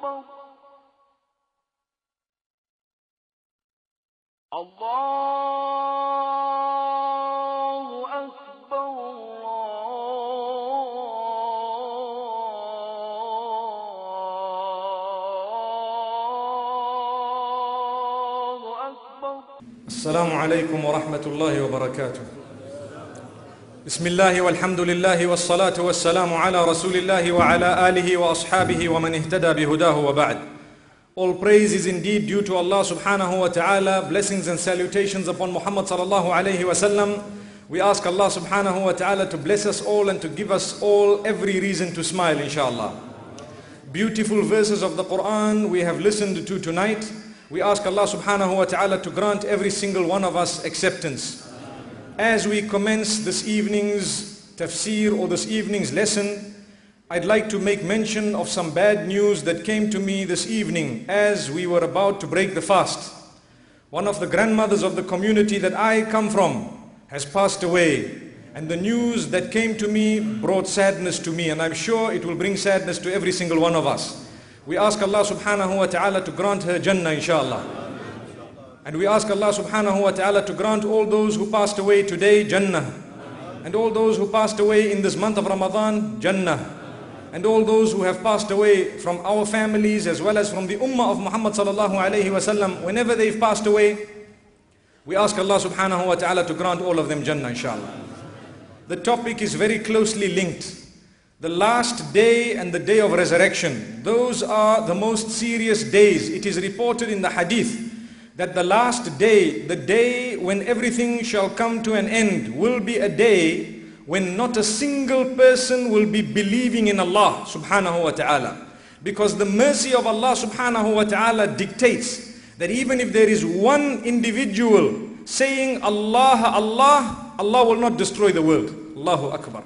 الله أكبر الله أكبر. السلام عليكم ورحمة الله وبركاته. بسم الله والحمد لله والصلاة والسلام على رسول الله وعلى آله وأصحابه ومن اهتدى بهداه وبعد. All praise is indeed due to Allah subhanahu wa ta'ala. Blessings and salutations upon Muhammad sallallahu alayhi wa sallam. We ask Allah subhanahu wa ta'ala to bless us all and to give us all every reason to smile, inshallah. Beautiful verses of the Quran we have listened to tonight. We ask Allah subhanahu wa ta'ala to grant every single one of us acceptance. As we commence this evening's tafsir or this evening's lesson, I'd like to make mention of some bad news that came to me this evening as we were about to break the fast. One of the grandmothers of the community that I come from has passed away, and the news that came to me brought sadness to me, and I'm sure it will bring sadness to every single one of us. We ask Allah subhanahu wa ta'ala to grant her Jannah, inshallah. And we ask Allah subhanahu wa ta'ala to grant all those who passed away today Jannah, and all those who passed away in this month of Ramadan Jannah, and all those who have passed away from our families as well as from the ummah of Muhammad sallallahu alayhi wa sallam. Whenever they've passed away, we ask Allah subhanahu wa ta'ala to grant all of them Jannah, inshallah. The topic is very closely linked. The last day and the day of resurrection, those are the most serious days. It is reported in the hadith that the last day, the day when everything shall come to an end, will be a day when not a single person will be believing in Allah subhanahu wa ta'ala. Because the mercy of Allah subhanahu wa ta'ala dictates that even if there is one individual saying Allah, Allah, Allah will not destroy the world. Allahu Akbar.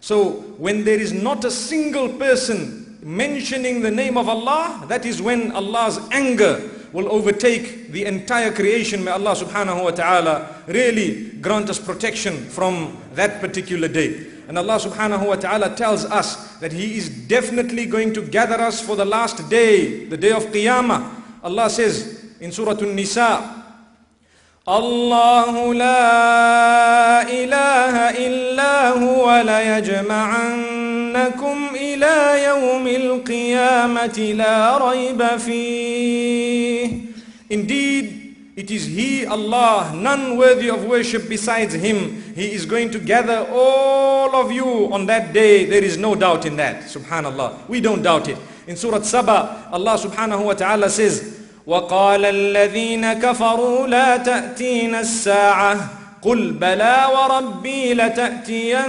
So when there is not a single person mentioning the name of Allah, that is when Allah's anger will overtake the entire creation. May Allah subhanahu wa ta'ala really grant us protection from that particular day. And Allah subhanahu wa ta'ala tells us that He is definitely going to gather us for the last day, the day of Qiyamah. Allah says in Surah An-Nisa, Allahu la ilaha illa huwa la yajma'annakum ila yawmil qiyamati la rayba fih. Indeed, it is He, Allah, none worthy of worship besides Him. He is going to gather all of you on that day. There is no doubt in that. Subhanallah. We don't doubt it. In Surah Saba, Allah subhanahu wa ta'ala says, وَقَالَ الَّذِينَ كَفَرُوا لَا تَأْتِينَ السَّاعَةِ قُلْ بَلَا وَرَبِّي لَتَأْتِيَنَّكُمْ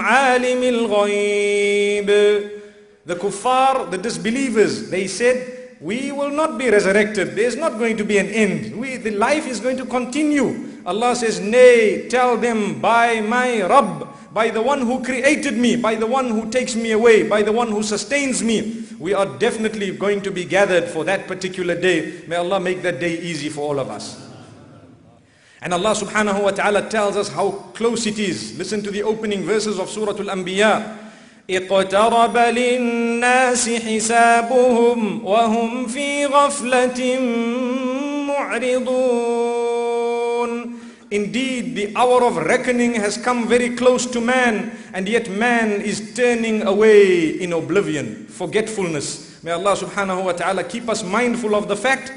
عَالِمِ الْغَيْبِ. The kuffar, the disbelievers, they said, we will not be resurrected. There is not going to be an end. The life is going to continue. Allah says, nay, tell them, by my Rabb, by the one who created me, by the one who takes me away, by the one who sustains me, we are definitely going to be gathered for that particular day. May Allah make that day easy for all of us. And Allah subhanahu wa ta'ala tells us how close it is. Listen to the opening verses of Surah Al-Anbiya. اقترب للناس حسابهم وهم في غفلة معرضون. Indeed, the hour of reckoning has come very close to man, and yet man is turning away in oblivion, forgetfulness. May Allah subhanahu wa ta'ala keep us mindful of the fact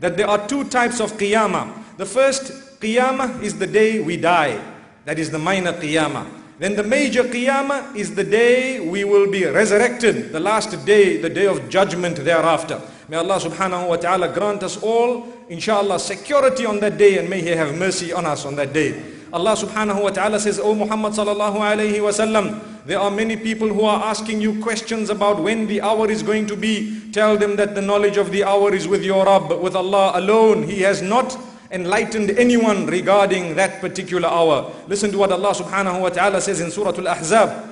that there are two types of qiyamah. The first qiyamah is the day we die. That is the minor qiyamah. Then the major qiyamah is the day we will be resurrected, the last day, the day of judgment thereafter. May Allah subhanahu wa ta'ala grant us all, inshallah, security on that day, and may He have mercy on us on that day. Allah subhanahu wa ta'ala says, O Muhammad sallallahu alayhi wa sallam, there are many people who are asking you questions about when the hour is going to be. Tell them that the knowledge of the hour is with your Rabb, with Allah alone. He has not enlightened anyone regarding that particular hour. Listen to what Allah subhanahu wa ta'ala says in Surah Al-Ahzab.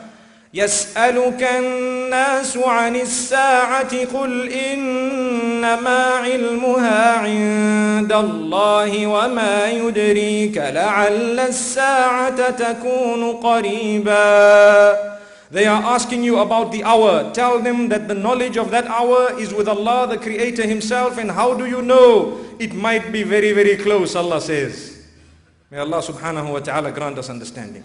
يَسْأَلُكَ النَّاسُ عَنِ السَّاعَةِ قُلْ إِنَّمَا عِلْمُهَا عِنْدَ اللَّهِ وَمَا يُدْرِيكَ لَعَلَّ السَّاعَةَ تَكُونُ قَرِيبًا. They are asking you about the hour. Tell them that the knowledge of that hour is with Allah, the Creator Himself. And how do you know? It might be very, very close, Allah says. May Allah subhanahu wa ta'ala grant us understanding.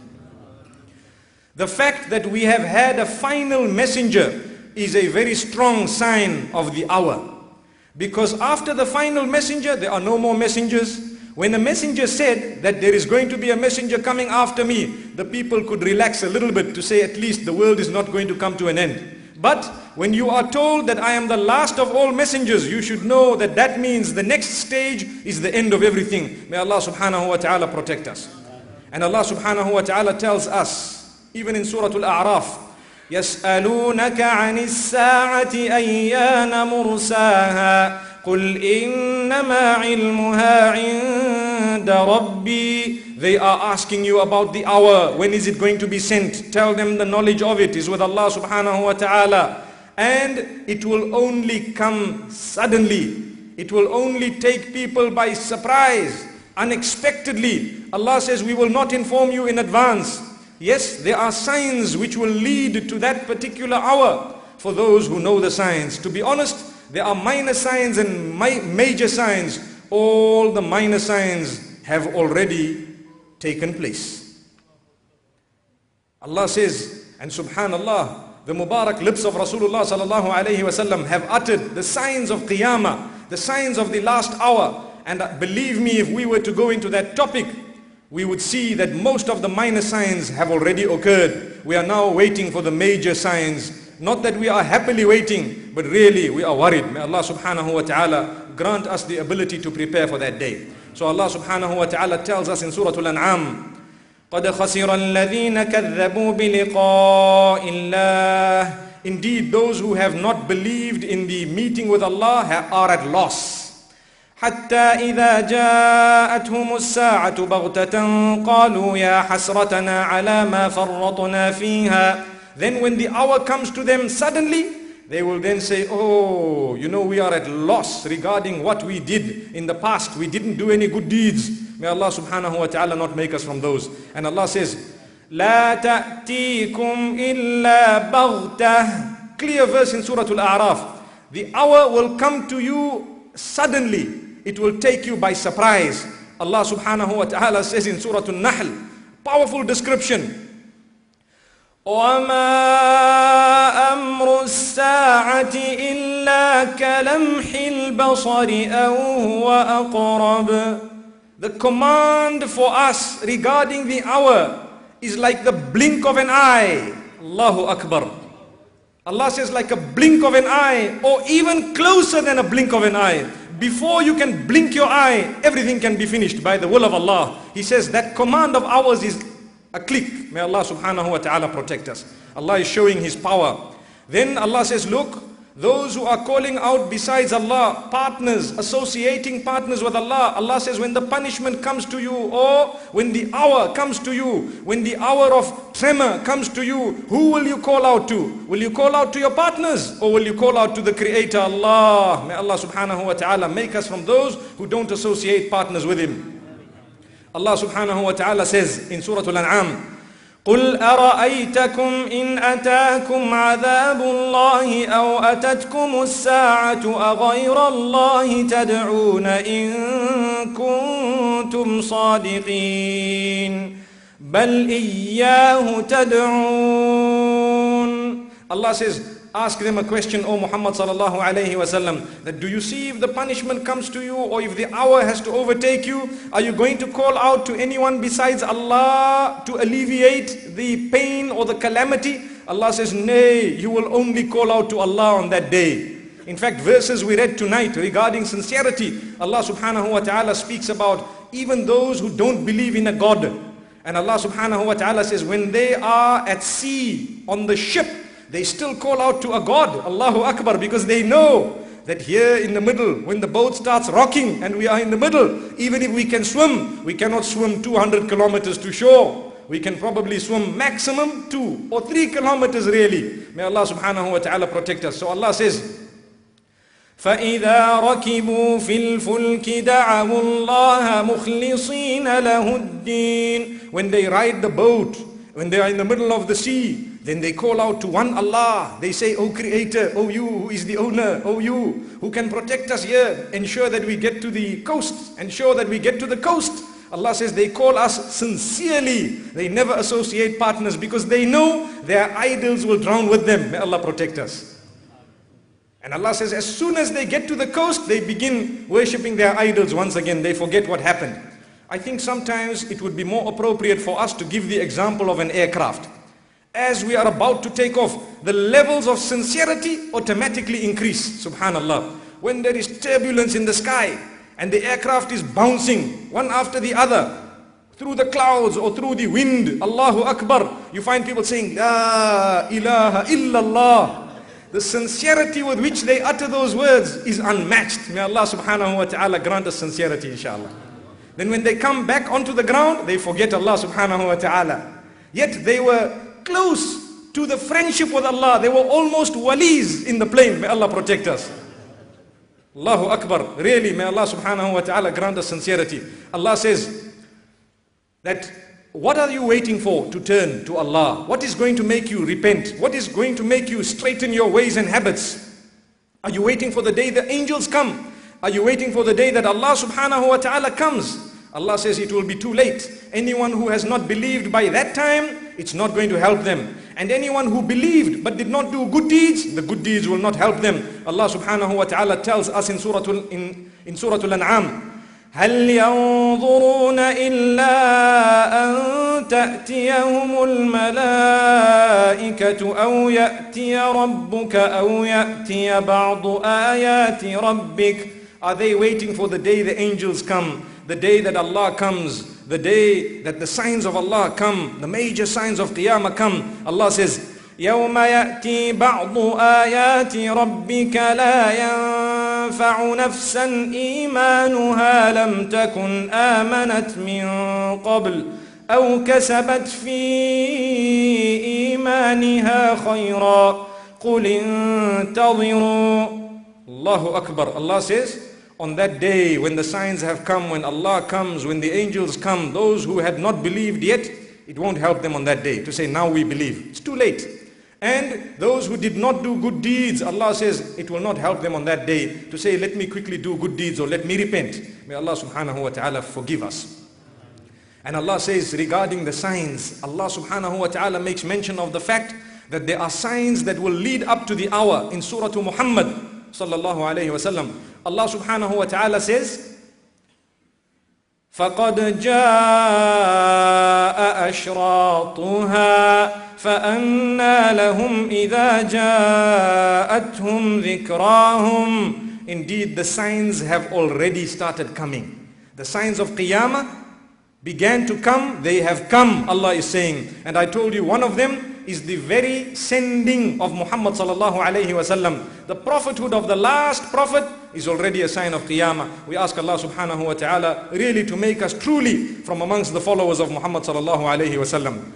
The fact that we have had a final messenger is a very strong sign of the hour. Because after the final messenger, there are no more messengers. When a messenger said that there is going to be a messenger coming after me, the people could relax a little bit to say at least the world is not going to come to an end. But when you are told that I am the last of all messengers, you should know that that means the next stage is the end of everything. May Allah subhanahu wa ta'ala protect us. And Allah subhanahu wa ta'ala tells us, even in Surah Al-A'raf, يَسْأَلُونَكَ عَنِ السَّاعَةِ أَيَّانَ مُرْسَاهَا قُلْ إِنَّمَا عِلْمُهَا عِنْدَ رَبِّي. They are asking you about the hour. When is it going to be sent? Tell them the knowledge of it is with Allah subhanahu wa ta'ala. And it will only come suddenly. It will only take people by surprise, unexpectedly. Allah says we will not inform you in advance. Yes, there are signs which will lead to that particular hour for those who know the signs. To be honest, there are minor signs and major signs. All the minor signs have already taken place. Allah says, and subhanallah, the Mubarak lips of Rasulullah sallallahu alayhi wasallam have uttered the signs of Qiyamah, the signs of the last hour. And believe me, if we were to go into that topic, we would see that most of the minor signs have already occurred. We are now waiting for the major signs. Not that we are happily waiting, but really we are worried. May Allah subhanahu wa ta'ala grant us the ability to prepare for that day. So Allah subhanahu wa ta'ala tells us in Surah Al-An'am, قَدْ خَسِرَ الَّذِينَ كَذَّبُوا بِلِقَاءِ اللَّهِ. Indeed, those who have not believed in the meeting with Allah are at loss. حتى إذا جاءتهم الساعة بغتة قالوا يا حسرتنا على ما فرطنا فيها. Then when the hour comes to them suddenly, they will then say, oh, you know, we are at loss regarding what we did in the past. We didn't do any good deeds. May Allah subhanahu wa ta'ala not make us from those. And Allah says, لا تأتيكم إلا بغتة. Clear verse in Surah Al-A'raf. The hour will come to you suddenly. It will take you by surprise. Allah subhanahu wa ta'ala says in Surah Al-Nahl, powerful description. وَمَا أَمْرُ السَّاعَةِ إِلَّا كَلَمْحِ الْبَصَرِ أَوْ هُوَ أَقْرَبُ. The command for us regarding the hour is like the blink of an eye. Allahu Akbar. Allah says like a blink of an eye, or even closer than a blink of an eye. Before you can blink your eye, everything can be finished by the will of Allah. He says that command of ours is a click. May Allah subhanahu wa ta'ala protect us. Allah is showing His power. Then Allah says, look, those who are calling out besides Allah, partners, associating partners with Allah, Allah says when the punishment comes to you, or when the hour comes to you, when the hour of tremor comes to you, who will you call out to? Will you call out to your partners, or will you call out to the Creator Allah? May Allah subhanahu wa ta'ala make us from those who don't associate partners with Him. Allah subhanahu wa ta'ala says in Surah Al-An'am, قُلْ أَرَأَيْتَكُمْ إِنْ أَتَاكُمْ عَذَابُ اللَّهِ أَوْ أَتَتْكُمُ السَّاعَةُ أَغَيْرَ اللَّهِ تَدْعُونَ إِن كُنتُمْ صَادِقِينَ بَلْ إِيَّاهُ تَدْعُونَ. Allah says, ask them a question, O Muhammad sallallahu alayhi wasallam, that do you see if the punishment comes to you, or if the hour has to overtake you, are you going to call out to anyone besides Allah to alleviate the pain or the calamity? Allah says, nay, you will only call out to Allah on that day. In fact, verses we read tonight regarding sincerity, Allah subhanahu wa ta'ala speaks about even those who don't believe in a God. And Allah subhanahu wa ta'ala says, when they are at sea on the ship, they still call out to a God, Allahu Akbar, because they know that here in the middle, when the boat starts rocking and we are in the middle, even if we can swim, we cannot swim 200 kilometers to shore. We can probably swim maximum 2 or 3 kilometers really. May Allah subhanahu wa ta'ala protect us. So Allah says, فَإِذَا رَكِبُوا فِي الْفُلْكِ دَعَوُوا اللَّهَ مُخْلِصِينَ لَهُ الدِّينَ. When they ride the boat, when they are in the middle of the sea, Then they call out to one Allah. They say, O Creator, O you who is the owner, O you who can protect us here, ensure that we get to the coast, ensure that we get to the coast. Allah says they call us sincerely. They never associate partners because they know their idols will drown with them. May Allah protect us. And Allah says as soon as they get to the coast, they begin worshipping their idols once again. They forget what happened. I think sometimes it would be more appropriate for us to give the example of an aircraft. As we are about to take off, the levels of sincerity automatically increase. Subhanallah. When there is turbulence in the sky and the aircraft is bouncing one after the other through the clouds or through the wind, Allahu Akbar, you find people saying, La ilaha illallah. The sincerity with which they utter those words is unmatched. May Allah subhanahu wa ta'ala grant us sincerity, inshallah. Then when they come back onto the ground, they forget Allah subhanahu wa ta'ala. Yet they were close to the friendship with Allah. They were almost walis in the plane. May Allah protect us. Allahu Akbar. Really, may Allah subhanahu wa ta'ala grant us sincerity. Allah says that what are you waiting for to turn to Allah? What is going to make you repent? What is going to make you straighten your ways and habits? Are you waiting for the day the angels come? Are you waiting for the day that Allah subhanahu wa ta'ala comes? Allah says it will be too late. Anyone who has not believed by that time, it's not going to help them. And anyone who believed but did not do good deeds, the good deeds will not help them. Allah subhanahu wa ta'ala tells us in Surah Al-An'am, هل ينظرون إلا أن تأتيهم الملائكة أو يأتي ربك أو يأتي بعض آيات ربك. Are they waiting for the day the angels come, the day that Allah comes, the day that the signs of Allah come, the major signs of Qiyamah come? Allah says, يوم يأتي بعض آيات ربك لا ينفع نفسا إيمانها لم تكن آمنت من قبل أو كسبت في إيمانها خيرا قل انتظروا. Allahu Akbar. Allah says, on that day when the signs have come, when Allah comes, when the angels come, those who had not believed yet, it won't help them on that day to say, now we believe. It's too late. And those who did not do good deeds, Allah says, it will not help them on that day to say, let me quickly do good deeds or let me repent. May Allah subhanahu wa ta'ala forgive us. And Allah says regarding the signs, Allah subhanahu wa ta'ala makes mention of the fact that there are signs that will lead up to the hour. In Surah Muhammad sallallahu alayhi wa sallam, Allah subhanahu wa ta'ala says, فَقَدْ جَاءَ أَشْرَاطُهَا فَأَنَّى لَهُمْ إِذَا جَاءَتْهُمْ ذِكْرَاهُمْ. Indeed, the signs have already started coming. The signs of Qiyamah began to come. They have come, Allah is saying. And I told you one of them is the very sending of Muhammad sallallahu alayhi wa sallam. The prophethood of the last prophet is already a sign of Qiyamah. We ask Allah subhanahu wa ta'ala really to make us truly from amongst the followers of Muhammad sallallahu alayhi wa sallam.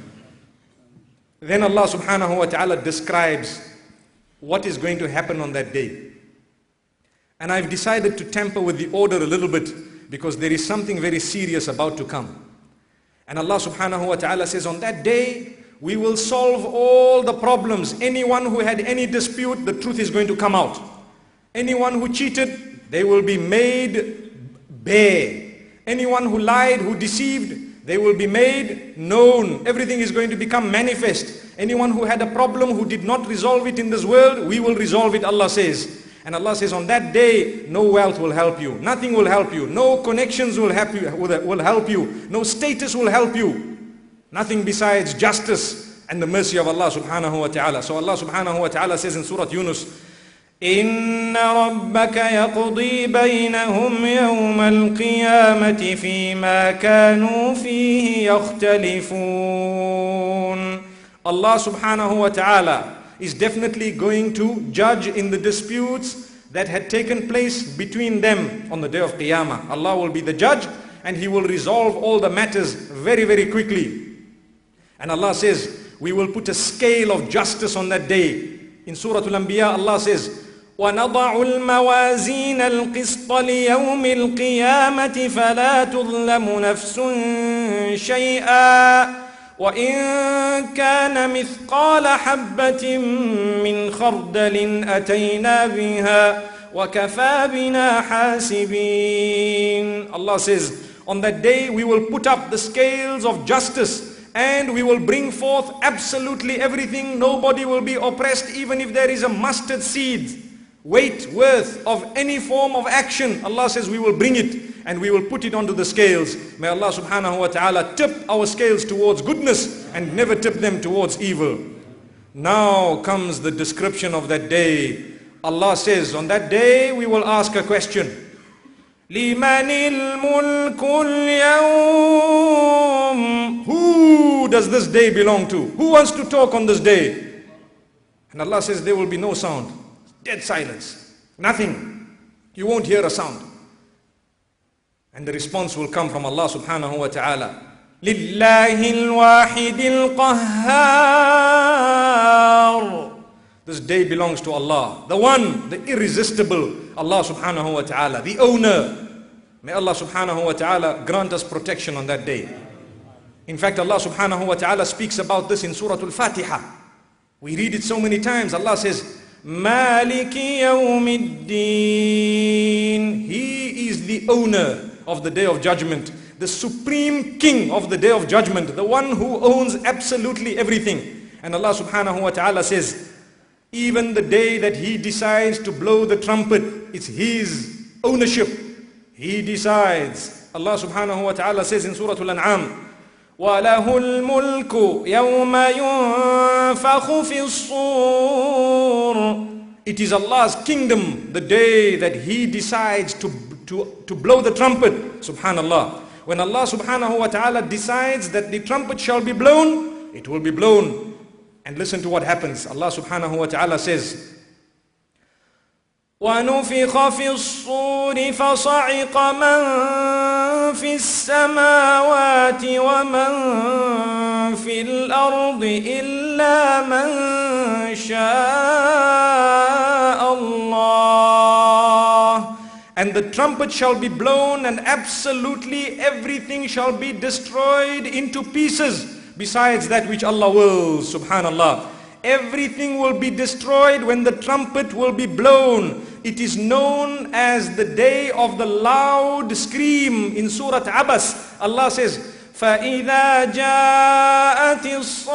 Then Allah subhanahu wa ta'ala describes what is going to happen on that day. And I've decided to tamper with the order a little bit because there is something very serious about to come. And Allah subhanahu wa ta'ala says, on that day, we will solve all the problems. Anyone who had any dispute, the truth is going to come out. Anyone who cheated, they will be made bare. Anyone who lied, who deceived, they will be made known. Everything is going to become manifest. Anyone who had a problem, who did not resolve it in this world, we will resolve it, Allah says. And Allah says, on that day, no wealth will help you. Nothing will help you. No connections will help you. No status will help you. Nothing besides justice and the mercy of Allah subhanahu wa ta'ala. So Allah subhanahu wa ta'ala says in Surah Yunus, إِنَّ رَبَّكَ يَقْضِي بَيْنَهُمْ يَوْمَ الْقِيَامَةِ فِي مَا كَانُوا فِيهِ يَخْتَلِفُونَ. Allah subhanahu wa ta'ala is definitely going to judge in the disputes that had taken place between them on the day of Qiyamah. Allah will be the judge and He will resolve all the matters very, very quickly. And Allah says, we will put a scale of justice on that day. In Surah Al-Anbiya, Allah says, وَنَضَعُ الْمَوَازِينَ الْقِسْطَ لِيَوْمِ الْقِيَامَةِ فَلَا تُظْلَمُ نَفْسٌ شَيْئًا وَإِن كَانَ مِثْقَالَ حَبَّةٍ مِّنْ خَرْدَلٍ أَتَيْنَا بِهَا وَكَفَى بِنَا حَاسِبِينَ. Allah says, on that day we will put up the scales of justice and we will bring forth absolutely everything. Nobody will be oppressed, even if there is a mustard seed weight worth of any form of action. Allah says we will bring it and we will put it onto the scales. May Allah subhanahu wa ta'ala tip our scales towards goodness and never tip them towards evil. Now comes the description of that day. Allah says, on that day we will ask a question. لِمَنِ الْمُلْكُ الْيَوْمِ. Who does this day belong to? Who wants to talk on this day? And Allah says there will be no sound. Dead silence. Nothing. You won't hear a sound. And the response will come from Allah subhanahu wa ta'ala. لِلَّهِ الْوَاحِدِ الْقَهَّارِ. This day belongs to Allah, the one, the irresistible Allah subhanahu wa ta'ala, the owner. May Allah subhanahu wa ta'ala grant us protection on that day. In fact, Allah subhanahu wa ta'ala speaks about this in Surah Al-Fatiha. We read it so many times. Allah says, Maliki Yawmiddin. He is the owner of the day of judgment, the supreme king of the day of judgment, the one who owns absolutely everything. And Allah subhanahu wa ta'ala says, even the day that He decides to blow the trumpet, it's His ownership. He decides. Allah subhanahu wa ta'ala says in Surah Al-An'am, وَلَهُ الْمُلْكُ يَوْمَ يُنفَخُ فِي الصُّورِ. It is Allah's kingdom the day that He decides to blow the trumpet. Subhanallah. When Allah subhanahu wa ta'ala decides that the trumpet shall be blown, it will be blown. And listen to what happens. Allah subhanahu wa ta'ala says, وَنُفِخَ فِي الصُّورِ فَصَعِقَ مَنْ فِي السَّمَاوَاتِ وَمَنْ فِي الْأَرْضِ إِلَّا مَنْ شَاءَ اللَّهُ. And the trumpet shall be blown and absolutely everything shall be destroyed into pieces besides that which Allah wills. Subhanallah. Everything will be destroyed when the trumpet will be blown. It is known as the day of the loud scream. In Surah Abas, Allah says, فَإِذَا جَاءَتِ الصَّاخَّةُ.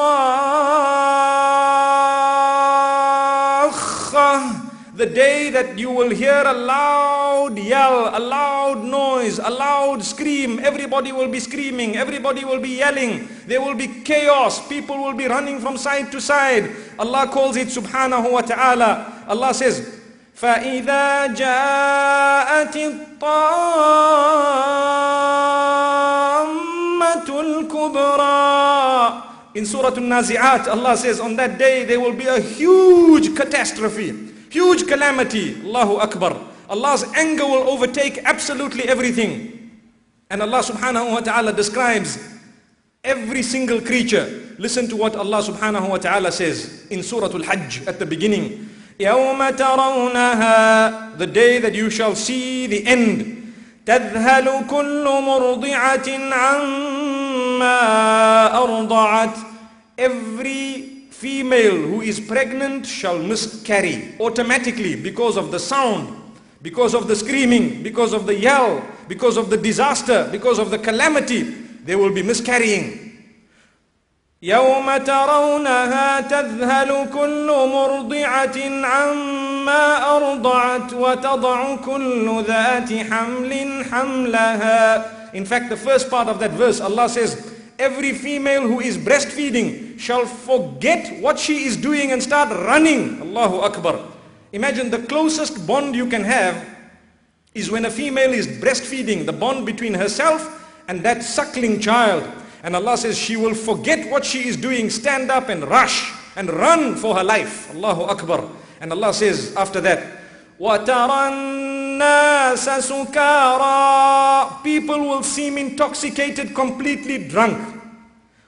The day that you will hear a loud yell, a loud noise, a loud scream. Everybody will be screaming, everybody will be yelling. There will be chaos, people will be running from side to side. Allah calls it subhanahu wa ta'ala. Allah says, فَإِذَا جَاءَتِ الطَّامَّةُ الْكُبْرَى. In Surah Al-Nazi'at, Allah says, on that day there will be a huge catastrophe. Huge calamity. Allahu Akbar. Allah's anger will overtake absolutely everything. And Allah subhanahu wa ta'ala describes every single creature. Listen to what Allah subhanahu wa ta'ala says in Surah Al-Hajj at the beginning. يَوْمَ تَرَوْنَهَا. The day that you shall see the end. تَذْهَلُ كُلُّ مُرْضِعَةٍ عَمَّا أَرْضَعَتْ. Every female who is pregnant shall miscarry automatically because of the sound, because of the screaming, because of the yell, because of the disaster, because of the calamity. They will be miscarrying. يَوْمَ تَرَوْنَهَا تَذْهَلُ كُلُّ مُرْضِعَةٍ عَمَّا أَرْضَعَتْ وَتَضَعُ كُلُّ ذَاتِ حَمْلٍ حَمْلَهَا. In fact, the first part of that verse, Allah says, every female who is breastfeeding shall forget what she is doing and start running. Allahu Akbar. Imagine the closest bond you can have is when a female is breastfeeding, the bond between herself and that suckling child. And Allah says she will forget what she is doing, stand up and rush and run for her life. Allahu Akbar. And Allah says after that, وَتَرَى النَّاسَ سُكَارَى. People will seem intoxicated, completely drunk.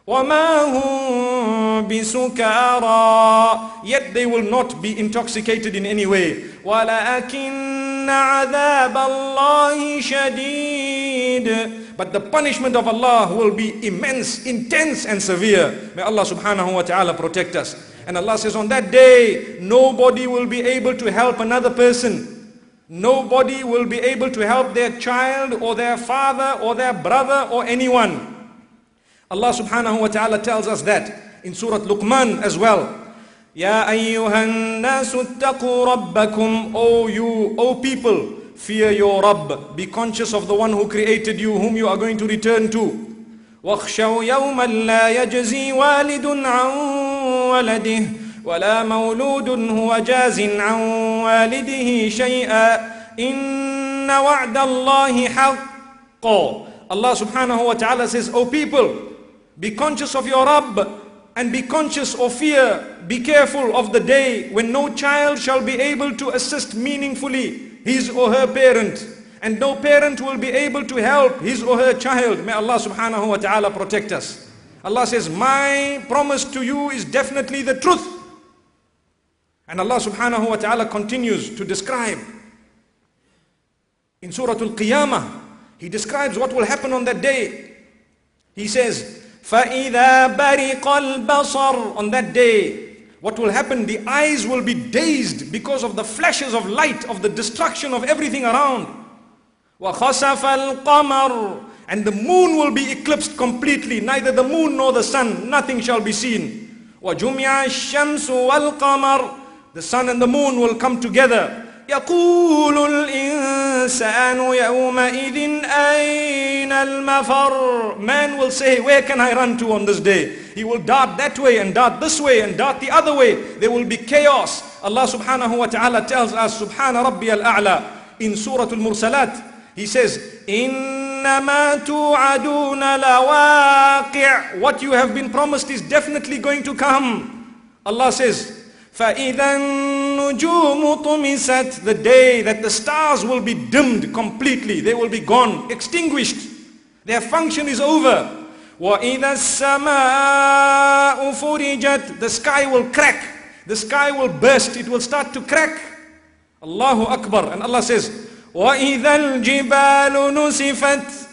وَمَا هُمْ بِسُكَارَى. Yet they will not be intoxicated in any way. وَلَكِنَّ عَذَابَ اللَّهِ شَدِيدٌ. but the punishment of Allah will be immense, intense and severe. May Allah subhanahu wa ta'ala protect us. And Allah says on that day, nobody will be able to help another person. Nobody will be able to help their child or their father or their brother or anyone. Allah subhanahu wa ta'ala tells us that in Surah Luqman as well. Ya ayyuhan nasu attaqu rabbakum, O people, fear your Rabb. Be conscious of the one who created you, whom you are going to return to. وَاخْشَوْا يَوْمًا لَا يَجْزِي وَالِدٌ عَنْ وَلَدِهِ وَلَا مَوْلُودٌ هُوَ جَازٍ عَنْ وَالِدِهِ شَيْئًا إِنَّ وَعْدَ اللَّهِ حَقٌّ. Allah subhanahu wa ta'ala says, O people, be conscious of your Rabb and be conscious or fear, be careful of the day when no child shall be able to assist meaningfully his or her parent, and no parent will be able to help his or her child. May Allah subhanahu wa ta'ala protect us. Allah says, my promise to you is definitely the truth. And Allah subhanahu wa ta'ala continues to describe in Surah Al-Qiyamah. He describes what will happen on that day. He says, فَإِذَا بَرِقَ الْبَصَرُ. On that day, what will happen? The eyes will be dazed because of the flashes of light, of the destruction of everything around. وَخَسَفَ الْقَمَرُ. And the moon will be eclipsed completely. Neither the moon nor the sun, nothing shall be seen. وَجُمِعَ الشَّمْسُ وَالْقَمَرُ. The sun and the moon will come together. يَقُولُ الْإِنسَانُ يَوْمَئِذٍ أَيْنَ الْمَفَرُّ. Man will say, where can I run to on this day? He will dart that way and dart this way and dart the other way. There will be chaos. Allah subhanahu wa ta'ala tells us, Subhana Rabbi al-A'la, in Surah Al-Mursalat. He says, إِنَّمَا تُوعَدُونَ لَوَاقِعٌ. What you have been promised is definitely going to come. Allah says, فَإِذَا النُّجُومُ طُمِسَتْ. The day that the stars will be dimmed completely. They will be gone, extinguished. Their function is over. وَإِذَا السَّمَاءُ فُرِجَتْ. The sky will crack. The sky will burst. It will start to crack. Allahu Akbar. And Allah says, وَإِذَا الْجِبَالُ نُسِفَتْ.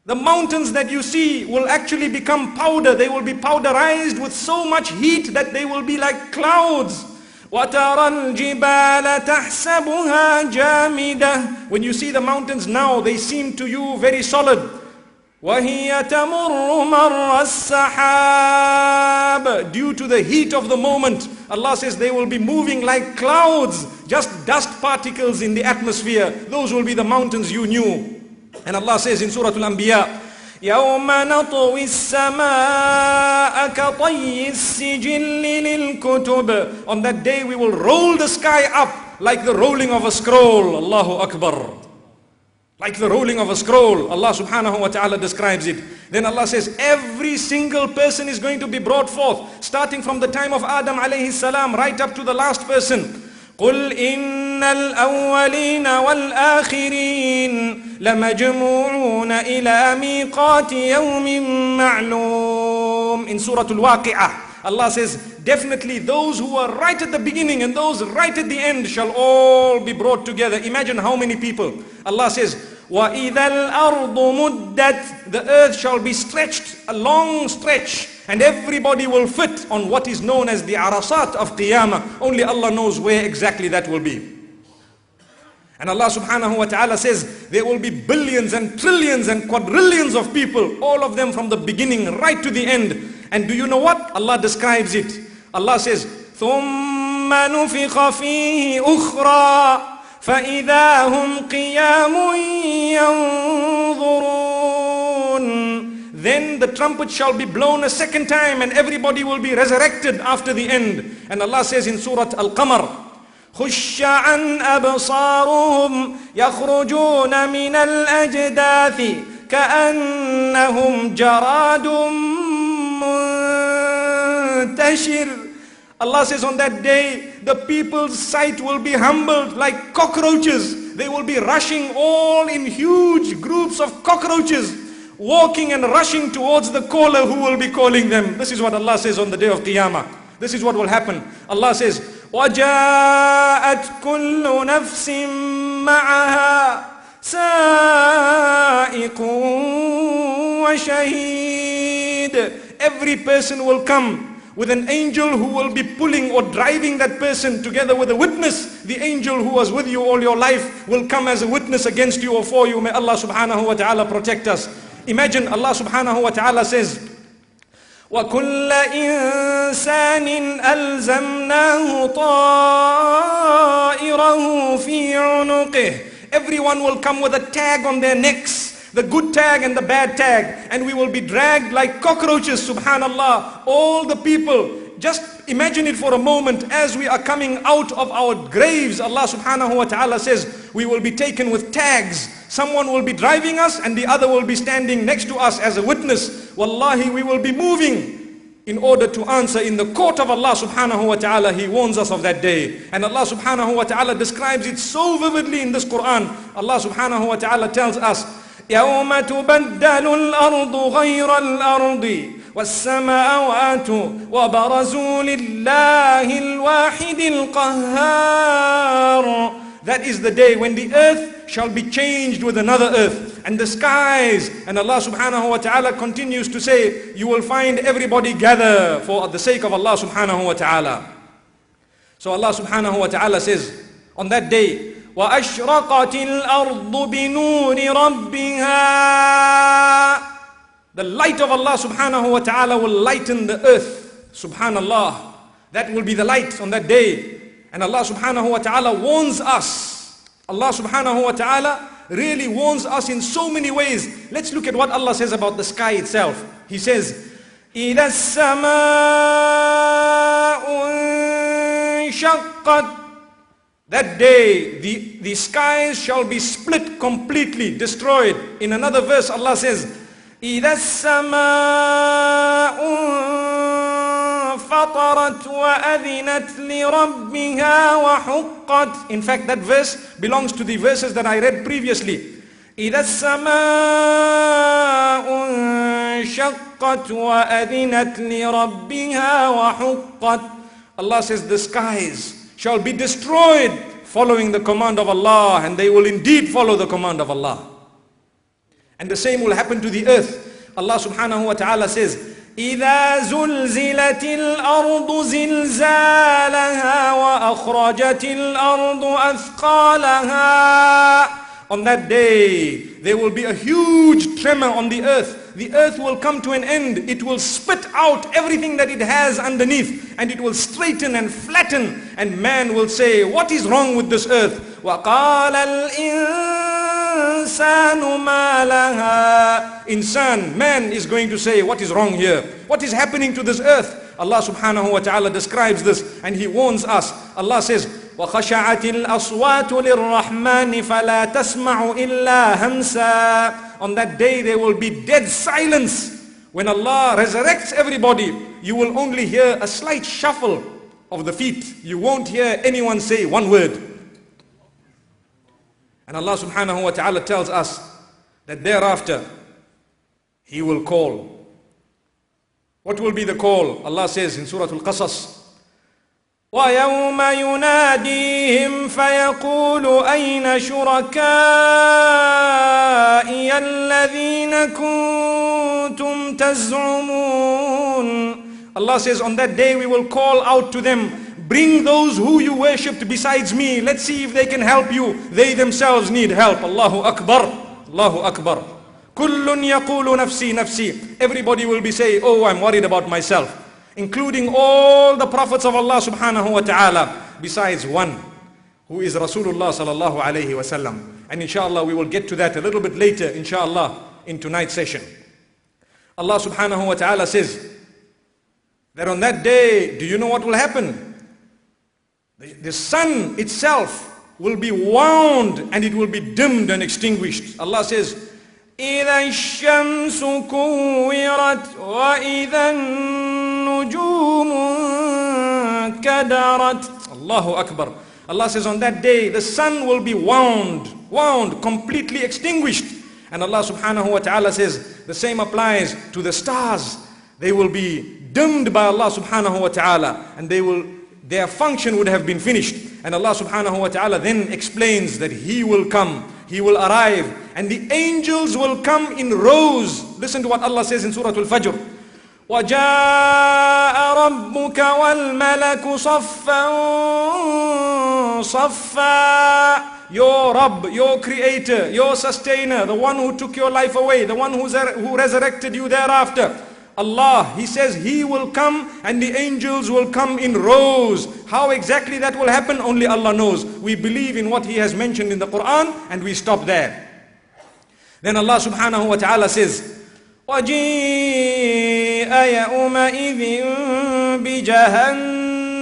The mountains that you see will actually become powder. They will be powderized with so much heat that they will be like clouds. وَتَرَى الْجِبَالَ تَحْسَبُهَا جَامِدَةً. When you see the mountains now, they seem to you very solid. وَهِيَ تَمُرُّ مَرَّ السَّحَابِ. Due to the heat of the moment, Allah says they will be moving like clouds, just dust particles in the atmosphere. Those will be the mountains you knew. And Allah says in Surah Al-Anbiya, يَوْمَ نَطْوِي السَّمَاءَ كَطَيِّ السِّجِلِّ لِلْكُتُبِ. On that day we will roll the sky up like the rolling of a scroll. Allahu Akbar. Like the rolling of a scroll. Allah subhanahu wa ta'ala describes it. Then Allah says every single person is going to be brought forth, starting from the time of Adam alayhi salam right up to the last person. قُلْ إِنَّ الْأَوَّلِينَ وَالْآخِرِينَ لَمَجْمُوعُونَ إِلَى مِيقَاتِ يَوْمٍ مَعْلُومٍ. In Surah Al-Waqi'ah, Allah says, definitely those who are right at the beginning and those right at the end shall all be brought together. Imagine how many people. Allah says, وَإِذَا الْأَرْضُ مُدَّتْ. The earth shall be stretched, a long stretch, and everybody will fit on what is known as the arasat of Qiyamah. Only Allah knows where exactly that will be. And Allah subhanahu wa ta'ala says there will be billions and trillions and quadrillions of people, all of them from the beginning right to the end. And do you know what? Allah describes it. Allah says, ثُمَّ نُفِخَ فِيهِ أُخْرَى فَإِذَا هُمْ قِيَامٌ يَنْظُرُونَ. Then the trumpet shall be blown a second time and everybody will be resurrected after the end. And Allah says in Surah Al-Qamar, خُشَّ عَنْ أَبْصَارُهُمْ يَخْرُجُونَ مِنَ الْأَجْدَاثِ كَأَنَّهُمْ جَرَادٌ مُنْتَشِرٌ. Allah says on that day, the people's sight will be humbled like cockroaches. They will be rushing all in huge groups of cockroaches, walking and rushing towards the caller who will be calling them. This is what Allah says on the day of Qiyamah. This is what will happen. Allah says, وَجَاءَتْ كُلُّ نَفْسٍ مَعَهَا سائق وشهيد. Every person will come with an angel who will be pulling or driving that person together with a witness. The angel who was with you all your life will come as a witness against you or for you. May Allah subhanahu wa ta'ala protect us. Imagine Allah subhanahu wa ta'ala says, وَكُلَّ إِنسَانٍ أَلْزَمْنَاهُ طَائِرَهُ فِي عُنُقِهِ. Everyone will come with a tag on their necks, the good tag and the bad tag, and we will be dragged like cockroaches, subhanallah. All the people, just imagine it for a moment as we are coming out of our graves. Allah subhanahu wa ta'ala says we will be taken with tags. Someone will be driving us and the other will be standing next to us as a witness. Wallahi, we will be moving in order to answer in the court of Allah subhanahu wa ta'ala. He warns us of that day. And Allah subhanahu wa ta'ala describes it so vividly in this Quran. Allah subhanahu wa ta'ala tells us, يَوْمَ تُبَدَّلُ الْأَرْضُ غَيْرَ الْأَرْضِ وَالسَّمَاوَاتُ وَبَرَزُوا لِلَّهِ الْوَاحِدِ الْقَهَّارِ. That is the day when the earth shall be changed with another earth, and the skies. And Allah subhanahu wa ta'ala continues to say, you will find everybody gather for the sake of Allah subhanahu wa ta'ala. So Allah subhanahu wa ta'ala says, on that day, وَأَشْرَقَتِ الْأَرْضُ بِنُورِ رَبِّهَا. The light of Allah subhanahu wa ta'ala will lighten the earth. Subhanallah. That will be the light on that day. And Allah subhanahu wa ta'ala warns us. Allah subhanahu wa ta'ala really warns us in so many ways. Let's look at what Allah says about the sky itself. He says, إِذَا السَّمَاءُ انشَقَّتْ. That day, the skies shall be split completely, destroyed. In another verse, Allah says, إِذَا السَّمَاءُ فَطَرَتْ وَأَذِنَتْ لِرَبِّهَا وَحُقَّتْ. In fact, that verse belongs to the verses that I read previously. إِذَا السَّمَاءُ انشَقَّتْ وَأَذِنَتْ لِرَبِّهَا وَحُقَّتْ. Allah says the skies shall be destroyed following the command of Allah, and they will indeed follow the command of Allah. And the same will happen to the earth. Allah subhanahu wa ta'ala says, إِذَا زُلْزِلَتِ الْأَرْضُ زِلْزَالَهَا وَأَخْرَجَتِ الْأَرْضُ أَثْقَالَهَا. On that day, there will be a huge tremor on the earth. The earth will come to an end. It will spit out everything that it has underneath, and it will straighten and flatten. And man will say, what is wrong with this earth? وَقَالَ الْإِنسَانُ مَا لَهَا. Insan, man is going to say, what is wrong here? What is happening to this earth? Allah subhanahu wa ta'ala describes this and He warns us. Allah says, وَخَشَعَتِ الْأَصْوَاتُ لِلرَّحْمَنِ فَلَا تَسْمَعُ إِلَّا هَمْسًا. On that day there will be dead silence. When Allah resurrects everybody, you will only hear a slight shuffle of the feet. You won't hear anyone say one word. And Allah subhanahu wa ta'ala tells us that thereafter He will call. What will be the call? Allah says in Surah Al-Qasas, وَيَوْمَ يُنَادِيهِمْ فَيَقُولُ أَيْنَ شُرَكَائِيَ الَّذِينَ كُنْتُمْ تَزْعُمُونَ. Allah says, on that day we will call out to them, bring those who you worshipped besides me. Let's see if they can help you. They themselves need help. Allahu Akbar. Allahu Akbar. Kullun yaqulu nafsi nafsi. Everybody will be saying, oh, I'm worried about myself. Including all the prophets of Allah subhanahu wa ta'ala, besides one, who is Rasulullah sallallahu alayhi wa sallam. And inshallah we will get to that a little bit later, inshallah, in tonight's session. Allah subhanahu wa ta'ala says that on that day, do you know what will happen? The sun itself will be wound and it will be dimmed and extinguished. Allah says, إِذَا الشَّمْسُ كُوِّرَتْ وَإِذَا النُّجُومُ كَدَرَتْ. Allahu Akbar. Allah says on that day the sun will be wound, completely extinguished. And Allah subhanahu wa ta'ala says the same applies to the stars. They will be dimmed by Allah subhanahu wa ta'ala, and their function would have been finished. And Allah subhanahu wa ta'ala then explains that He will come. He will arrive and the angels will come in rows. Listen to what Allah says in Surah Al-Fajr. وَجَاءَ رَبُّكَ وَالْمَلَكُ صَفًّا صَفًّا. Your Rabb, your Creator, your Sustainer, the one who took your life away, the one who resurrected you thereafter. Allah, He says He will come and the angels will come in rows. How exactly that will happen, only Allah knows. We believe in what He has mentioned in the Quran and we stop there. Then Allah subhanahu wa ta'ala says, وَجِيءَ يَوْمَئِذٍ بِجَهَنَّمَ.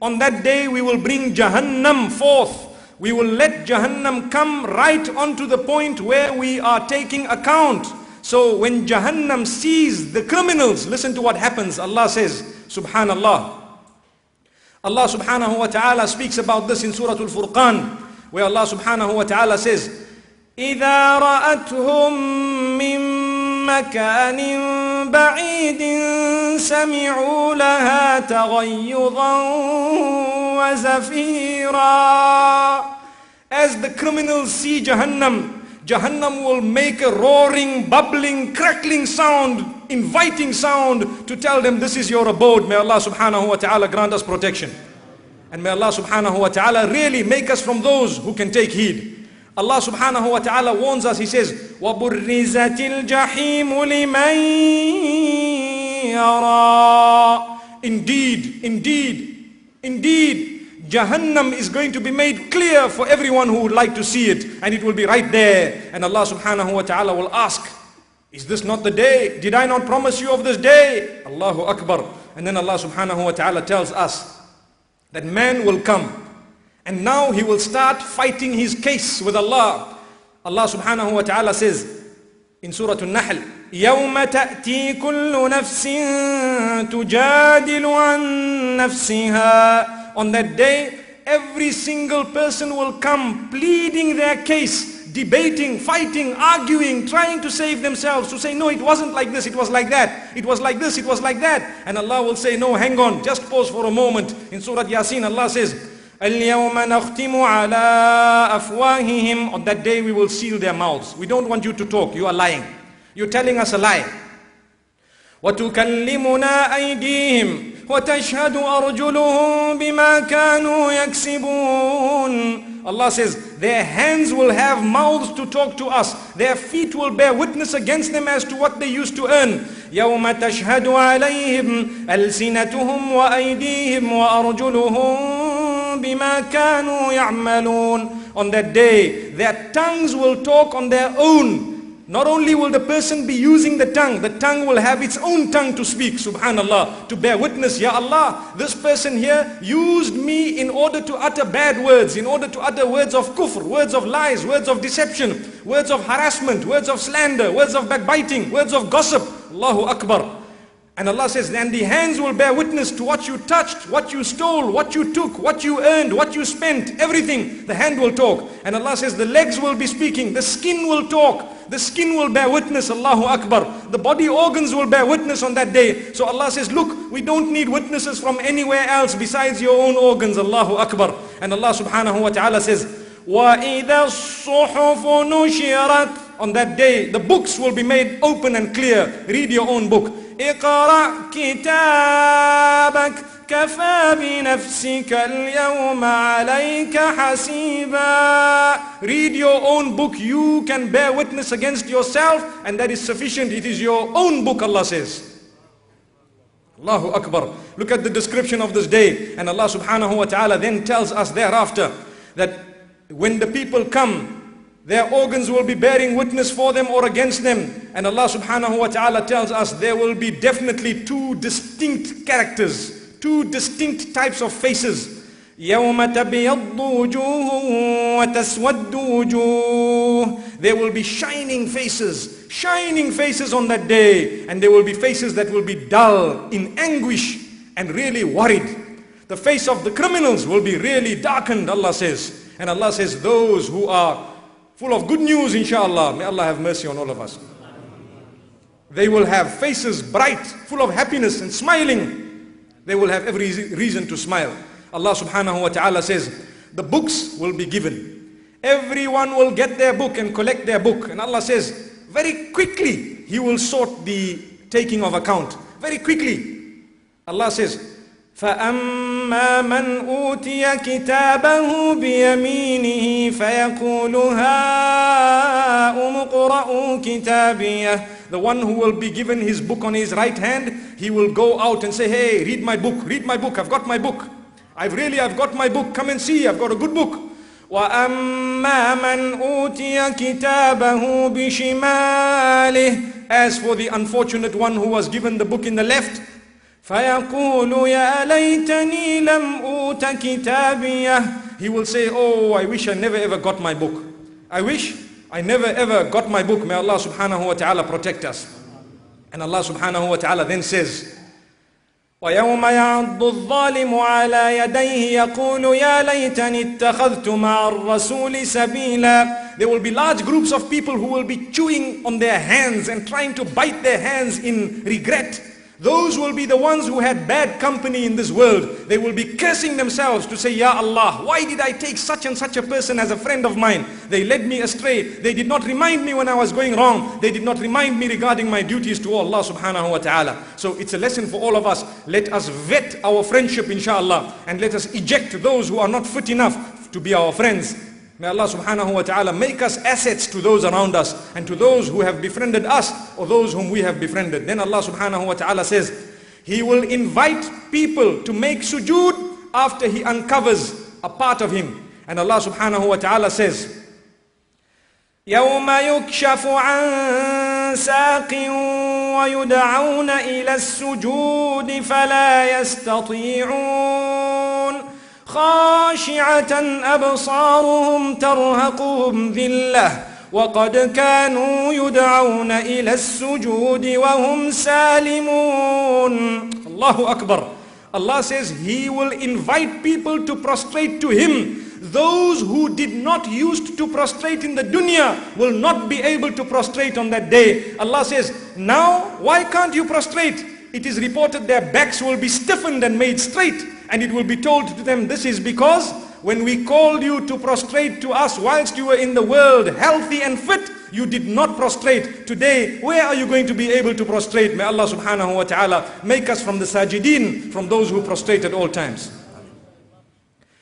On that day we will bring Jahannam forth. We will let Jahannam come right onto the point where we are taking account. So when Jahannam sees the criminals, listen to what happens. Allah says, Subhanallah. Allah subhanahu wa ta'ala speaks about this in Surah Al-Furqan, where Allah subhanahu wa ta'ala says, إِذَا رَأَتْهُمْ مِنْ مَكَانٍ بَعِيدٍ سَمِعُوا لَهَا تَغَيُّظًا وَزَفِيرًا. As the criminals see Jahannam, Jahannam will make a roaring, bubbling, crackling sound, inviting sound to tell them this is your abode. May Allah subhanahu wa ta'ala grant us protection. And may Allah subhanahu wa ta'ala really make us from those who can take heed. Allah subhanahu wa ta'ala warns us, He says, وَبُرِّزَتِ الْجَحِيمُ لِمَنْ يَرَى. Indeed, Jahannam is going to be made clear for everyone who would like to see it, and it will be right there. And Allah subhanahu wa ta'ala will ask, is this not the day? Did I not promise you of this day? Allahu Akbar. And then Allah subhanahu wa ta'ala tells us that man will come and now he will start fighting his case with Allah. Allah subhanahu wa ta'ala says in Surah An-Nahl, يَوْمَ تَأْتِي كُلُّ نَفْسٍ تُجَادِلُ عَنْ نَفْسِهَا. On that day, every single person will come pleading their case, debating, fighting, arguing, trying to save themselves, to say, no, it wasn't like this, it was like that, it was like this, it was like that. And Allah will say, no, hang on, just pause for a moment. In Surah Yasin, Allah says, الْيَوْمَ نَخْتِمُ عَلَىٰ أَفْوَاهِهِمْ. On that day we will seal their mouths. We don't want you to talk, you are lying. You're telling us a lie. وَتُكَلِّمُنَا أَيْدِيهِمْ وَتَشْهَدُ أَرْجُلُهُمْ بِمَا كَانُوا يَكْسِبُونَ. Allah says, their hands will have mouths to talk to us. Their feet will bear witness against them as to what they used to earn. يَوْمَ تَشْهَدُ عَلَيْهِمْ أَلْسِنَتُهُمْ وَأَيْدِيهِمْ وَأَرْجُلُهُمْ بِمَا كَانُوا يَعْمَلُونَ. On that day, their tongues will talk on their own. Not only will the person be using the tongue will have its own tongue to speak, subhanallah, to bear witness, Ya Allah, this person here used me in order to utter bad words, in order to utter words of kufr, words of lies, words of deception, words of harassment, words of slander, words of backbiting, words of gossip. Allahu Akbar. And Allah says, and the hands will bear witness to what you touched, what you stole, what you took, what you earned, what you spent, everything. The hand will talk. And Allah says, the legs will be speaking, the skin will talk, the skin will bear witness, Allahu Akbar. The body organs will bear witness on that day. So Allah says, look, we don't need witnesses from anywhere else besides your own organs, Allahu Akbar. And Allah subhanahu wa ta'ala says, وَإِذَا الصُّحُفُ نُشِرَتْ. On that day, the books will be made open and clear. Read your own book. اقرأ كتابك كفى بنفسك اليوم عليك حسيبا. Read your own book. You can bear witness against yourself, and that is sufficient. It is your own book, Allah says. Allahu Akbar. Look at the description of this day. And Allah subhanahu wa ta'ala then tells us thereafter that when the people come, their organs will be bearing witness for them or against them. And Allah subhanahu wa ta'ala tells us there will be definitely two distinct characters, two distinct types of faces. يَوْمَ تَبْيَضُّ وُجُوهٌ وَتَسْوَدُّ وُجُوهٌ. There will be shining faces on that day. And there will be faces that will be dull, in anguish, and really worried. The face of the criminals will be really darkened, Allah says. And Allah says, those who are full of good news, inshallah, may Allah have mercy on all of us. They will have faces bright, full of happiness and smiling. They will have every reason to smile. Allah subhanahu wa ta'ala says, the books will be given. Everyone will get their book and collect their book. And Allah says, very quickly, He will sort the taking of account. Very quickly. Allah says, فَأَمَّا مَنْ أُوتِيَ كِتَابَهُ بِيَمِينِهِ فَيَقُولُ هَاؤُمُ اقْرَءُوا كِتَابِيَهْ. The one who will be given his book on his right hand, he will go out and say, hey, read my book, I've got my book. I've got my book, come and see, I've got a good book. وَأَمَّا مَنْ أُوتِيَ كِتَابَهُ بِشِمَالِهِ. As for the unfortunate one who was given the book in the left, فَيَقُولُ يَا لَيْتَنِي لَمْ أُوتَ كِتَابِيَهْ. He will say, oh, I wish I never ever got my book. I wish I never ever got my book. May Allah subhanahu wa ta'ala protect us. And Allah subhanahu wa ta'ala then says, وَيَوْمَ يَعَضُّ الظَّالِمُ عَلَى يَدَيْهِ يَقُولُ يَا لَيْتَنِي اتَّخَذْتُ مَعَ الرَّسُولِ سَبِيلًا. There will be large groups of people who will be chewing on their hands and trying to bite their hands in regret. Those will be the ones who had bad company in this world. They will be cursing themselves to say, Ya Allah, why did I take such and such a person as a friend of mine? They led me astray. They did not remind me when I was going wrong. They did not remind me regarding my duties to Allah subhanahu wa ta'ala. So it's a lesson for all of us. Let us vet our friendship, inshallah, and let us eject those who are not fit enough to be our friends. May Allah subhanahu wa ta'ala make us assets to those around us and to those who have befriended us or those whom we have befriended. Then Allah subhanahu wa ta'ala says, He will invite people to make sujood after He uncovers a part of him. And Allah subhanahu wa ta'ala says, يَوْمَ يُكْشَفُ عَنْ سَاقٍ وَيُدْعَوْنَ إِلَى السُّجُودِ فَلَا يَسْتَطِيعُونَ خاشعة أبصارهم ترهقهم ذلة وقد كانوا يدعون إلى السجود وهم سالمون. Allahu Akbar. Allah says He will invite people to prostrate to Him. Those who did not used to prostrate in the dunya will not be able to prostrate on that day. Allah says, now why can't you prostrate? It is reported their backs will be stiffened and made straight. And it will be told to them, this is because when we called you to prostrate to us whilst you were in the world healthy and fit, you did not prostrate. Today, where are you going to be able to prostrate? May Allah subhanahu wa ta'ala make us from the sajideen, from those who prostrate at all times.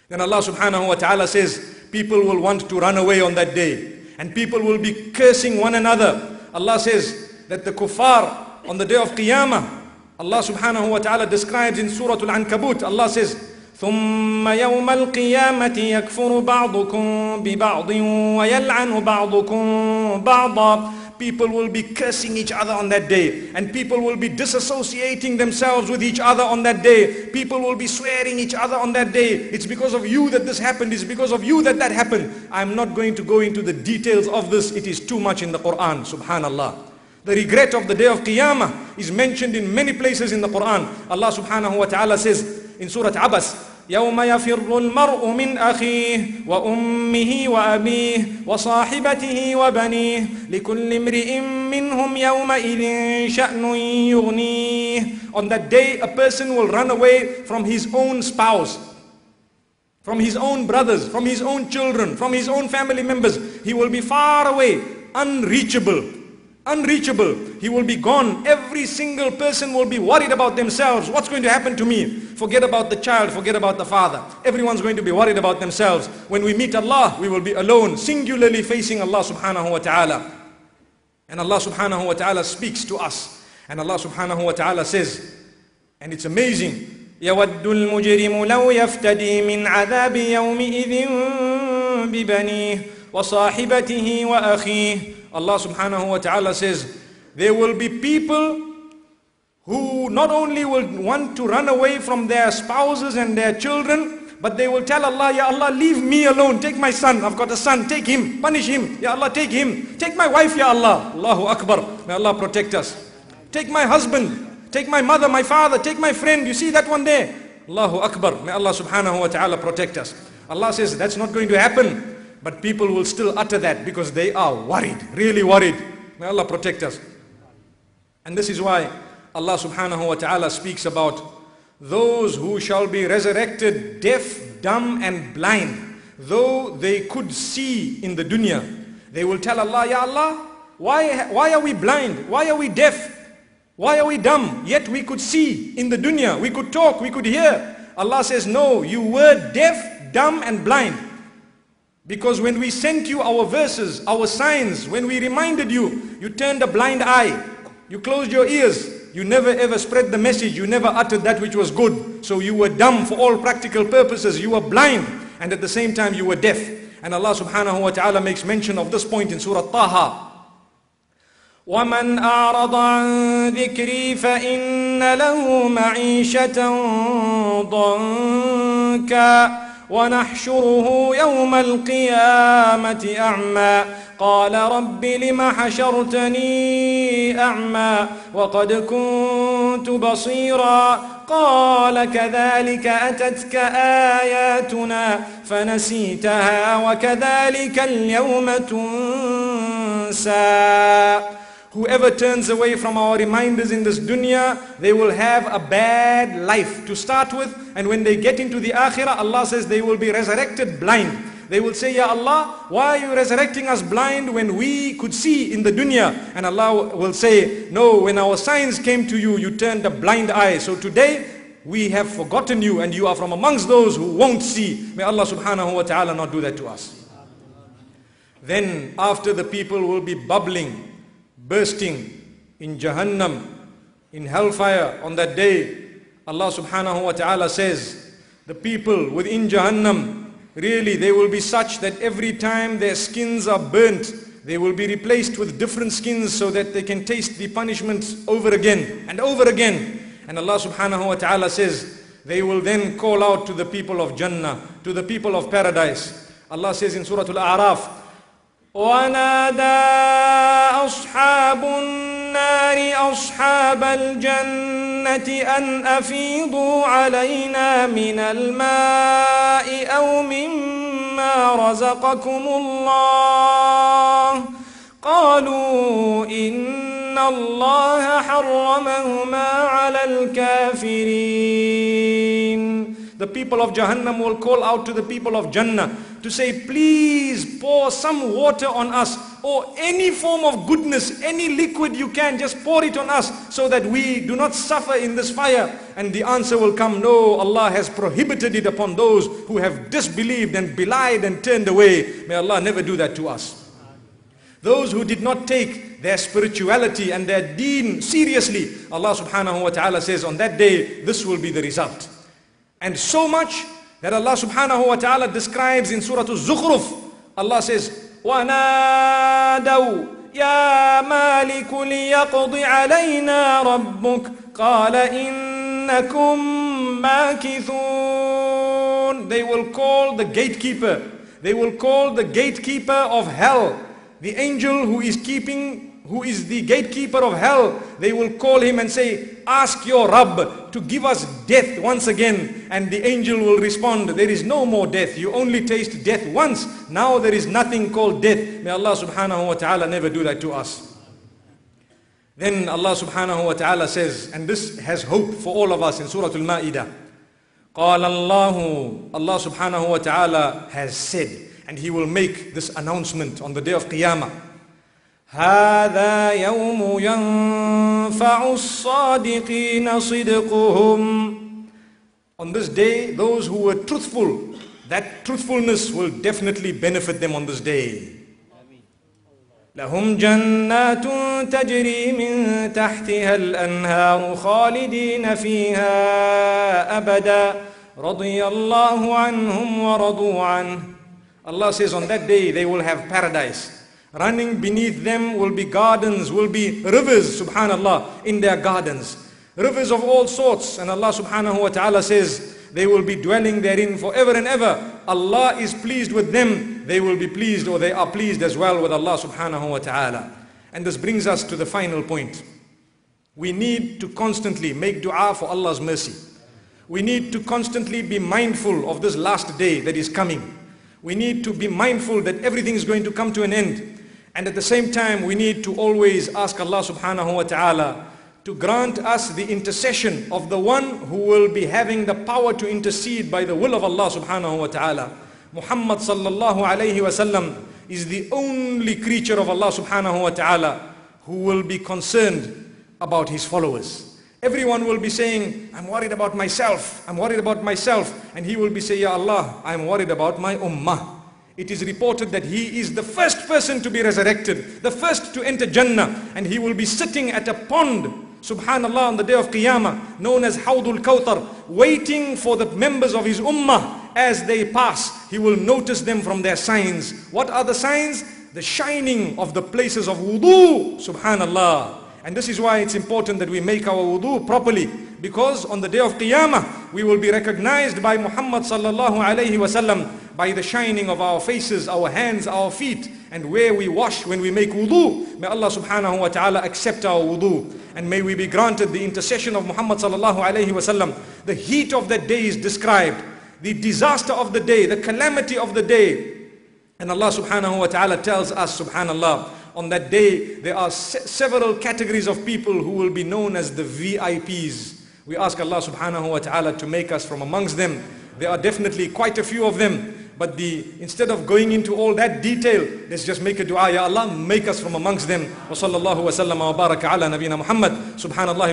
Then Allah subhanahu wa ta'ala says, people will want to run away on that day. And people will be cursing one another. Allah says that the kuffar on the day of Qiyamah, Allah subhanahu wa ta'ala describes in Surah Al-Ankabut, Allah says, ثُمَّ يَوْمَ الْقِيَامَةِ يَكْفُرُ بَعْضُكُمْ بِبَعْضٍ وَيَلْعَنُ بَعْضُكُمْ بَعْضًا. People will be cursing each other on that day. And people will be disassociating themselves with each other on that day. People will be swearing each other on that day. It's because of you that this happened. It's because of you that that happened. I'm not going to go into the details of this. It is too much in the Quran. Subhanallah. The regret of the day of Qiyamah is mentioned in many places in the Quran. Allah subhanahu wa ta'ala says in Surah Abas, يَوْمَ يَفِرُّ الْمَرْءُ مِنْ أَخِيهِ وَأُمِّهِ وَأَبِيهِ وَصَاحِبَتِهِ وَبَنِيهِ لِكُلِّ امْرِئٍ مِّنْهُمْ يَوْمَئِذٍ شَأْنٌ يُغْنِيهِ. On that day, a person will run away from his own spouse, from his own brothers, from his own children, from his own family members. He will be far away, unreachable. Unreachable. He will be gone. Every single person will be worried about themselves. What's going to happen to me? Forget about the child, forget about the father. Everyone's going to be worried about themselves. When we meet Allah, we will be alone, singularly facing Allah subhanahu wa ta'ala. And Allah subhanahu wa ta'ala speaks to us. And Allah subhanahu wa ta'ala says, and it's amazing, يَوَدُّ الْمُجْرِمُ لَوْ يَفْتَدِي مِنْ عَذَابِ يَوْمِئِذٍ بِبَنِيهِ وَصَاحِبَتِهِ وَأَخِيهِ. Allah subhanahu wa ta'ala says, there will be people who not only will want to run away from their spouses and their children, but they will tell Allah, Ya Allah, leave me alone. Take my son. I've got a son. Take him. Punish him. Ya Allah, take him. Take my wife, Ya Allah. Allahu Akbar. May Allah protect us. Take my husband. Take my mother, my father. Take my friend. You see that one there? Allahu Akbar. May Allah subhanahu wa ta'ala protect us. Allah says that's not going to happen. But people will still utter that because they are worried, really worried. May Allah protect us. And this is why Allah subhanahu wa ta'ala speaks about those who shall be resurrected deaf, dumb and blind. though they could see in the dunya, they will tell Allah, Ya Allah, why are we blind? Why are we deaf? Why are we dumb? Yet we could see in the dunya, we could talk, we could hear. Allah says, no, you were deaf, dumb and blind. Because when we sent you our verses, our signs, when we reminded you, you turned a blind eye. You closed your ears. You never ever spread the message. You never uttered that which was good. So you were dumb for all practical purposes. You were blind. And at the same time you were deaf. And Allah subhanahu wa ta'ala makes mention of this point in Surah Taha. وَمَنْ أَعْرَضَ عَنْ ذِكْرِي فَإِنَّ لَهُ مَعِيشَةً ضَنْكًا ونحشره يوم القيامة أعمى قال رب لم حشرتني أعمى وقد كنت بصيرا قال كذلك أتتك آياتنا فنسيتها وكذلك اليوم تنسى. Whoever turns away from our reminders in this dunya, they will have a bad life to start with. And when they get into the akhirah, Allah says they will be resurrected blind. They will say, Ya Allah, why are you resurrecting us blind when we could see in the dunya? And Allah will say, no, when our signs came to you, you turned a blind eye. So today, we have forgotten you and you are from amongst those who won't see. May Allah subhanahu wa ta'ala not do that to us. Then after the people will be bubbling, bursting in Jahannam, in hellfire on that day, Allah subhanahu wa ta'ala says, the people within Jahannam, really they will be such that every time their skins are burnt, they will be replaced with different skins so that they can taste the punishment over again and over again. And Allah subhanahu wa ta'ala says, they will then call out to the people of Jannah, to the people of paradise. Allah says in Surah Al-A'raf, ونادى أصحاب النار أصحاب الجنة أن أفيضوا علينا من الماء أو مما رزقكم الله قالوا إن الله حرمهما على الكافرين. The people of Jahannam will call out to the people of Jannah to say, please pour some water on us, or any form of goodness, any liquid you can, just pour it on us so that we do not suffer in this fire. And the answer will come, no, Allah has prohibited it upon those who have disbelieved and belied and turned away. May Allah never do that to us. Those who did not take their spirituality and their deen seriously, Allah subhanahu wa ta'ala says on that day, this will be the result. And so much that Allah subhanahu wa ta'ala describes in Surah Al-Zukhruf. Allah says, وَنَادَوْا يَا مَالِكُ لِيَقْضِ عَلَيْنَا رَبُّكَ قَالَ إِنَّكُمْ مَاكِثُونَ. They will call the gatekeeper. They will call the gatekeeper of hell. The angel who is the gatekeeper of hell, they will call him and say, ask your Rabb to give us death once again. And the angel will respond, there is no more death. You only taste death once. Now there is nothing called death. May Allah subhanahu wa ta'ala never do that to us. Then Allah subhanahu wa ta'ala says, and this has hope for all of us in Surah Al-Ma'idah. قال الله, Allah subhanahu wa ta'ala has said, and He will make this announcement on the day of Qiyamah. هذا يوم ينفع الصادقين صدقهم. On this day, those who were truthful, that truthfulness will definitely benefit them on this day. لهم جنات تجري من تحتها الأنهار خالدين فيها أبدا رضي الله عنهم ورضوا عنه. Allah says on that day they will have paradise. Running beneath them will be gardens, will be rivers, subhanallah, in their gardens. Rivers of all sorts. And Allah subhanahu wa ta'ala says they will be dwelling therein forever and ever. Allah is pleased with them. They will be pleased, or they are pleased as well with Allah subhanahu wa ta'ala. And this brings us to the final point. We need to constantly make dua for Allah's mercy. We need to constantly be mindful of this last day that is coming. We need to be mindful that everything is going to come to an end. And at the same time, we need to always ask Allah subhanahu wa ta'ala to grant us the intercession of the one who will be having the power to intercede by the will of Allah subhanahu wa ta'ala. Muhammad sallallahu alayhi wasallam is the only creature of Allah subhanahu wa ta'ala who will be concerned about his followers. Everyone will be saying, I'm worried about myself, I'm worried about myself. And he will be saying, Ya Allah, I'm worried about my ummah. It is reported that he is the first person to be resurrected, the first to enter Jannah, and he will be sitting at a pond, subhanallah, on the day of Qiyamah, known as Hawdul Kawthar, waiting for the members of his ummah. As they pass, he will notice them from their signs. What are the signs? The shining of the places of wudu, subhanallah. And this is why it's important that we make our wudu properly, because on the day of Qiyamah, we will be recognized by Muhammad sallallahu alayhi wasallam by the shining of our faces, our hands, our feet, and where we wash when we make wudu. May Allah subhanahu wa ta'ala accept our wudu, and may we be granted the intercession of Muhammad sallallahu alayhi wasallam. The heat of that day is described, the disaster of the day, the calamity of the day. And Allah subhanahu wa ta'ala tells us, subhanallah, on that day there are several categories of people who will be known as the VIPs. We ask Allah subhanahu wa ta'ala to make us from amongst them. There are definitely quite a few of them. But instead of going into all that detail, let's just make a dua, Ya Allah, make us from amongst them. Wa sallallahu wa sallam wa baraka ala nabina Muhammad. Subhanallah.